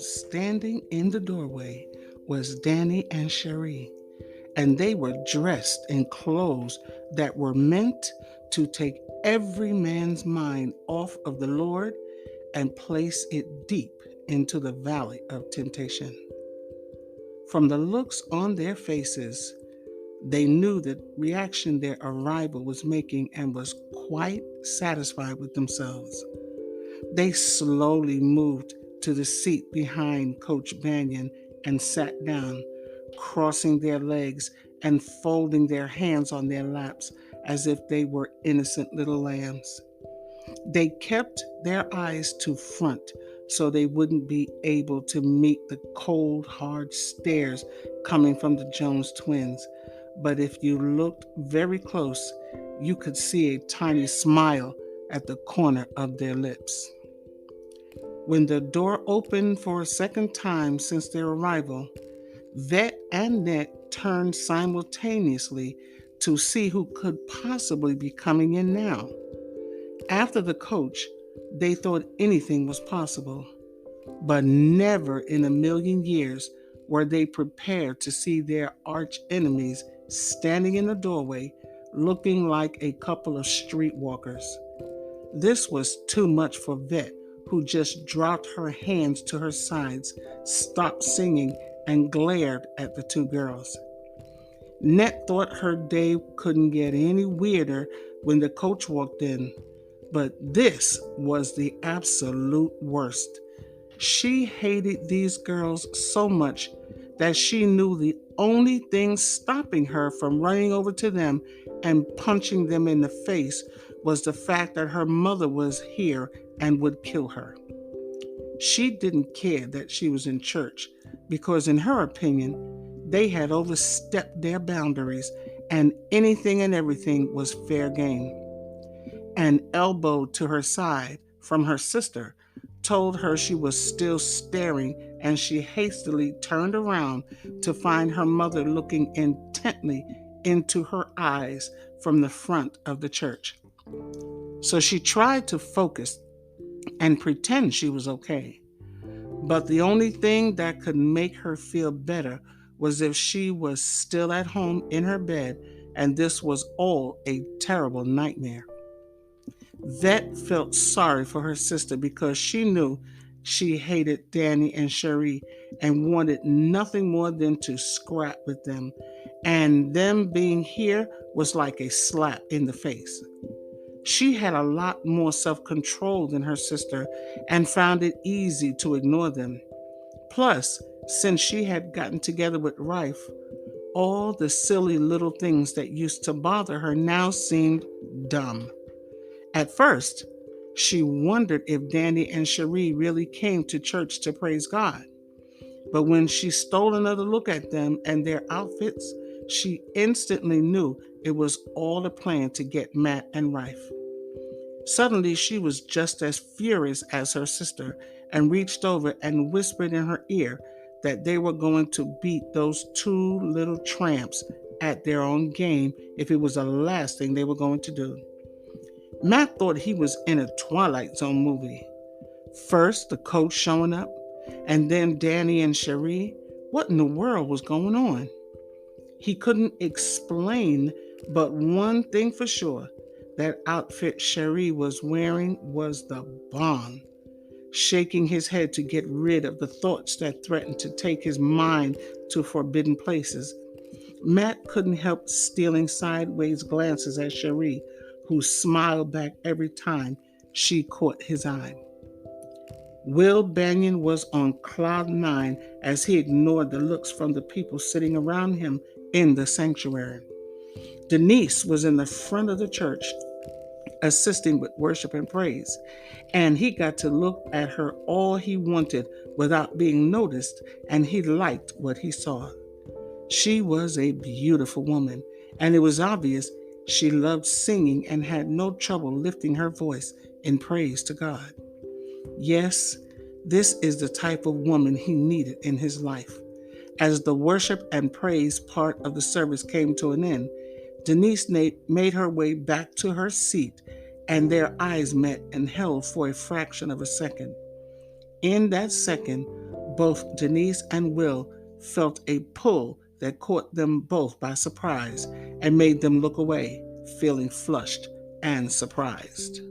Standing in the doorway was Danny and Cherie, and they were dressed in clothes that were meant to take every man's mind off of the Lord and place it deep into the valley of temptation. From the looks on their faces, they knew the reaction their arrival was making and was quite satisfied with themselves. They slowly moved to the seat behind Coach Banyan and sat down, crossing their legs and folding their hands on their laps as if they were innocent little lambs. They kept their eyes to front so they wouldn't be able to meet the cold, hard stares coming from the Jones twins. But if you looked very close, you could see a tiny smile at the corner of their lips. When the door opened for a second time since their arrival, Vet and Net turned simultaneously to see who could possibly be coming in now. After the coach, they thought anything was possible, but never in a million years were they prepared to see their arch enemies standing in the doorway looking like a couple of streetwalkers. This was too much for Vet, who just dropped her hands to her sides, stopped singing, and glared at the two girls. Net thought her day couldn't get any weirder when the coach walked in, but this was the absolute worst. She hated these girls so much that she knew the only thing stopping her from running over to them and punching them in the face was the fact that her mother was here and would kill her. She didn't care that she was in church because, in her opinion, they had overstepped their boundaries and anything and everything was fair game. An elbow to her side from her sister told her she was still staring, and she hastily turned around to find her mother looking intently into her eyes from the front of the church. So she tried to focus and pretend she was okay. But the only thing that could make her feel better was if she was still at home in her bed, and this was all a terrible nightmare. Vet felt sorry for her sister because she knew she hated Danny and Cherie and wanted nothing more than to scrap with them, and them being here was like a slap in the face. She had a lot more self control than her sister and found it easy to ignore them. Plus, since she had gotten together with Rife, all the silly little things that used to bother her now seemed dumb. At first, she wondered if Danny and Cherie really came to church to praise God. But when she stole another look at them and their outfits, she instantly knew it was all a plan to get Matt and Rife. Suddenly, she was just as furious as her sister and reached over and whispered in her ear that they were going to beat those two little tramps at their own game if it was the last thing they were going to do. Matt thought he was in a Twilight Zone movie. First, the coach showing up, and then Danny and Cherie. What in the world was going on? He couldn't explain, but one thing for sure, that outfit Cherie was wearing was the bomb. Shaking his head to get rid of the thoughts that threatened to take his mind to forbidden places, Matt couldn't help stealing sideways glances at Cherie, who smiled back every time she caught his eye. Will Banyan was on cloud nine as he ignored the looks from the people sitting around him in the sanctuary. Denise was in the front of the church, assisting with worship and praise, and he got to look at her all he wanted without being noticed, and he liked what he saw. She was a beautiful woman, and it was obvious she loved singing and had no trouble lifting her voice in praise to God. Yes, this is the type of woman he needed in his life. As the worship and praise part of the service came to an end, Denise made her way back to her seat, and their eyes met and held for a fraction of a second. In that second, Both Denise and Will felt a pull that caught them both by surprise and made them look away, feeling flushed and surprised.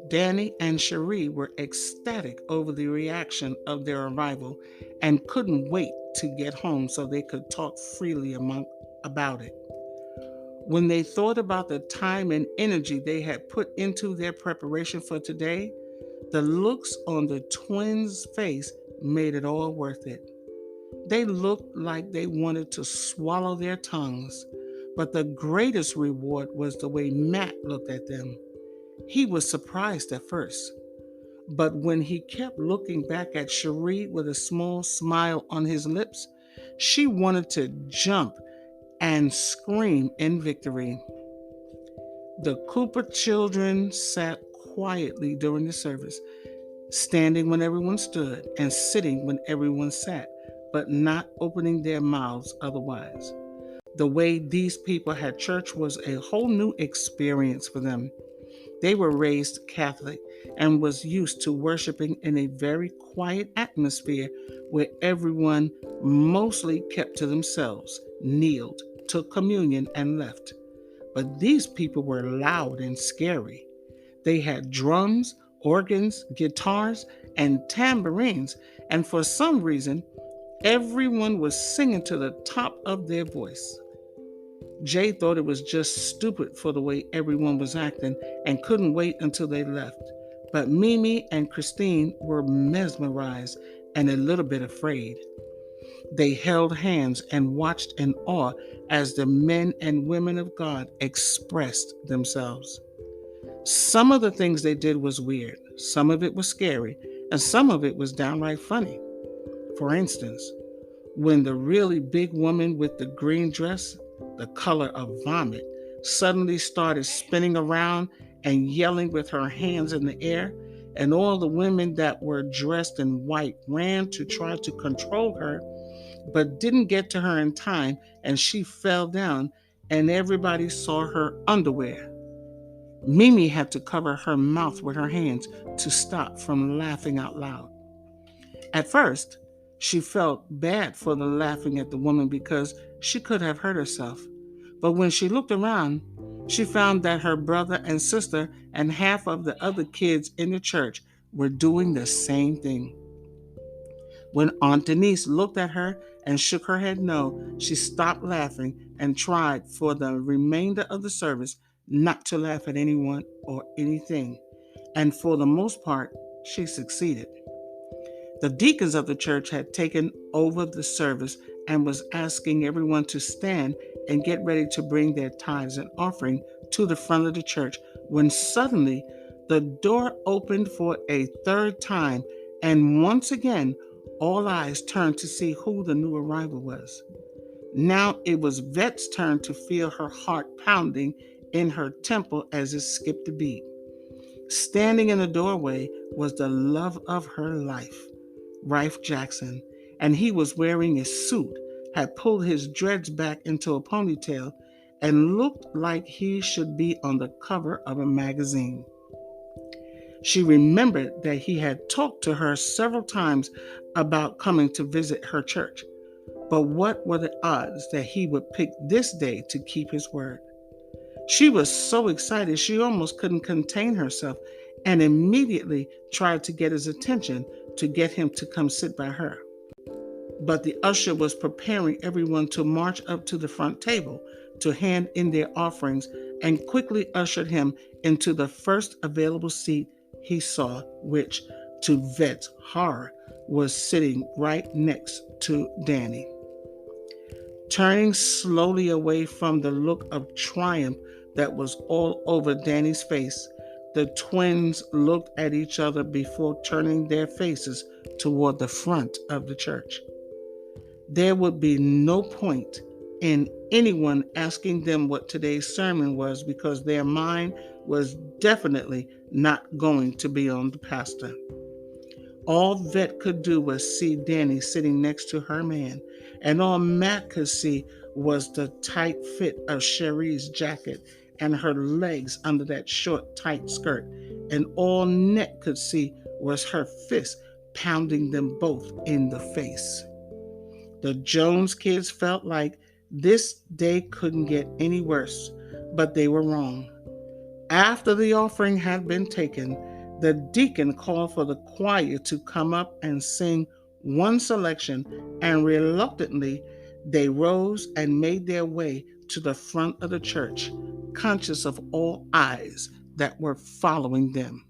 Danny and Cherie were ecstatic over the reaction of their arrival and couldn't wait to get home so they could talk freely about it. When they thought about the time and energy they had put into their preparation for today, the looks on the twins' face made it all worth it. They looked like they wanted to swallow their tongues, but the greatest reward was the way Matt looked at them. He was surprised at first, but when he kept looking back at Cherie with a small smile on his lips, she wanted to jump and scream in victory. The Cooper children sat quietly during the service, standing when everyone stood and sitting when everyone sat, but not opening their mouths otherwise. The way these people had church was a whole new experience for them. They were raised Catholic and was used to worshiping in a very quiet atmosphere where everyone mostly kept to themselves, kneeled, took communion, and left. But these people were loud and scary. They had drums, organs, guitars, and tambourines, and for some reason, everyone was singing to the top of their voice. Jay thought it was just stupid for the way everyone was acting and couldn't wait until they left. But Mimi and Christine were mesmerized and a little bit afraid. They held hands and watched in awe as the men and women of God expressed themselves. Some of the things they did was weird, some of it was scary, and some of it was downright funny. For instance, when the really big woman with the green dress, the color of vomit, suddenly started spinning around and yelling with her hands in the air, and all the women that were dressed in white ran to try to control her, but didn't get to her in time, and she fell down, and everybody saw her underwear. Mimi had to cover her mouth with her hands to stop from laughing out loud. At first, she felt bad for the laughing at the woman because she could have hurt herself. But when she looked around, she found that her brother and sister and half of the other kids in the church were doing the same thing. When Aunt Denise looked at her and shook her head no, she stopped laughing and tried for the remainder of the service not to laugh at anyone or anything. And for the most part, she succeeded. The deacons of the church had taken over the service and was asking everyone to stand and get ready to bring their tithes and offering to the front of the church when suddenly the door opened for a third time, and once again all eyes turned to see who the new arrival was. Now it was Vet's turn to feel her heart pounding in her temple as it skipped a beat. Standing in the doorway was the love of her life, Rife Jackson, and he was wearing a suit, had pulled his dreads back into a ponytail, and looked like he should be on the cover of a magazine. She remembered that he had talked to her several times about coming to visit her church, but what were the odds that he would pick this day to keep his word? She was so excited she almost couldn't contain herself and immediately tried to get his attention to get him to come sit by her. But the usher was preparing everyone to march up to the front table to hand in their offerings and quickly ushered him into the first available seat he saw, which, to Vet's horror, was sitting right next to Danny. Turning slowly away from the look of triumph that was all over Danny's face, the twins looked at each other before turning their faces toward the front of the church. There would be no point in anyone asking them what today's sermon was because their mind was definitely not going to be on the pastor. All Vet could do was see Danny sitting next to her man, and all Matt could see was the tight fit of Cherie's jacket and her legs under that short, tight skirt, and all Nick could see was her fist pounding them both in the face. The Jones kids felt like this day couldn't get any worse, but they were wrong. After the offering had been taken, the deacon called for the choir to come up and sing one selection, and reluctantly they rose and made their way to the front of the church, conscious of all eyes that were following them.